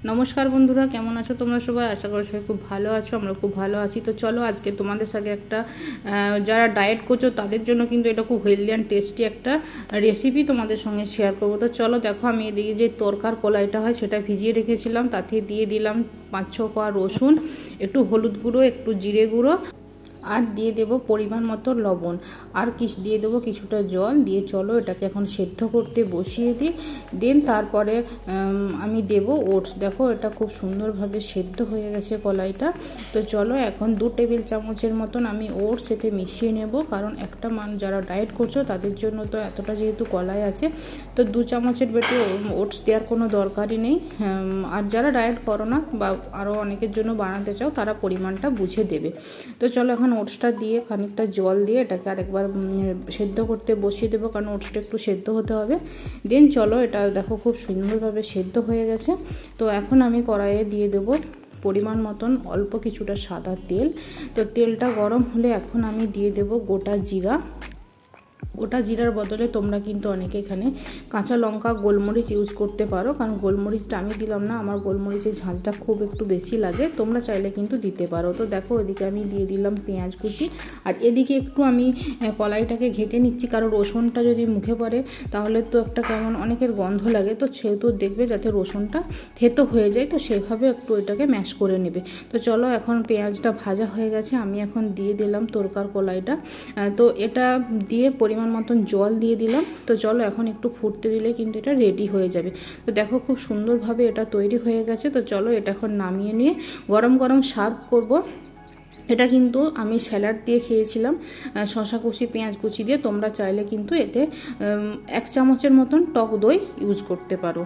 নমস্কার বন্ধুরা, কেমন আছো তোমরা সবাই? আশা করি সবাই খুব ভালো আছো। আমরা খুব ভালো আছি। তো চলো আজকে তোমাদের সাথে একটা যারা ডায়েট করছো তাদের জন্য কিন্তু এটা খুব হেলদি অ্যান্ড টেস্টি একটা রেসিপি তোমাদের সঙ্গে শেয়ার করবো। তো চলো দেখো, আমি এদিকে যে তরকার কলাইটা হয় সেটা ভিজিয়ে রেখেছিলাম, তাতে দিয়ে দিলাম 5-6 কোয়া রসুন, একটু হলুদ গুঁড়ো, একটু জিরে গুঁড়ো, আর দিয়ে দেব পরিমাণ মতো লবণ, আর দিয়ে দেবো কিছুটা জল দিয়ে। চলো এটাকে এখন সেদ্ধ করতে বসিয়ে দিই। দেন তারপরে আমি দেব ওটস। দেখো এটা খুব সুন্দরভাবে সেদ্ধ হয়ে গেছে কলাইটা। তো চলো এখন 2 টেবিল চামচের মতন আমি ওটস এতে মিশিয়ে নেব, কারণ একটা যারা ডায়েট করছো তাদের জন্য তো এতটা যেহেতু কলাই আছে, তো 2 চামচের বেশি ওটস দেওয়ার কোনো দরকারই নেই। আর যারা ডায়েট করো না বা আরও অনেকের জন্য বানাতে চাও তারা পরিমাণটা বুঝে দেবে। তো চলো এখন ওটসটা দিয়ে খানিকটা জল দিয়ে এটাকে আরেকবার সেদ্ধ করতে বসিয়ে দেবো, কারণ ওটসটা একটু সেদ্ধ হতে হবে। দেন চলো এটা দেখো খুব সুন্দরভাবে সেদ্ধ হয়ে গেছে। তো এখন আমি কড়াইয়ে দিয়ে দেবো পরিমাণ মতন অল্প কিছুটা সাদা তেল। তো তেলটা গরম হলে এখন আমি দিয়ে দেব গোটা জিরা। গোটা জিরার বদলে তোমরা কিন্তু অনেকে এখানে কাঁচা লঙ্কা, গোলমরিচ ইউজ করতে পারো, কারণ গোলমরিচটা আমি দিলাম না, আমার গোলমরিচের ঝাঁঝটা খুব একটু বেশি লাগে, তোমরা চাইলে কিন্তু দিতে পারো। তো দেখো এদিকে আমি দিয়ে দিলাম পেঁয়াজ কুচি, আর এদিকে একটু আমি কলাইটাকে ঘেটে নিচ্ছি, কারণ রসুনটা যদি মুখে পড়ে তাহলে তো একটা কেমন অনেকের গন্ধ লাগে। তো সেহেতু দেখবে যাতে রসুনটা থেতো হয়ে যায়, তো সেভাবে একটু এটাকে ম্যাশ করে নেবে। তো চলো এখন পেঁয়াজটা ভাজা হয়ে গেছে, আমি এখন দিয়ে দিলাম তরকার কলাইটা। তো এটা দিয়ে পরিমাণ মতন জল দিয়ে দিলাম। তো চলো এখন একটু ফুটতে দিলে কিন্তু এটা রেডি হয়ে যাবে। তো দেখো খুব সুন্দরভাবে এটা তৈরি হয়ে গেছে। তো চলো এটা এখন নামিয়ে নিয়ে গরম গরম সার্ভ করব। এটা কিন্তু আমি স্যালাড দিয়ে খেয়েছিলাম, শসা কুচি, পেঁয়াজ কুচি দিয়ে। তোমরা চাইলে কিন্তু এতে 1 চামচের মতন টক দই ইউজ করতে পারো।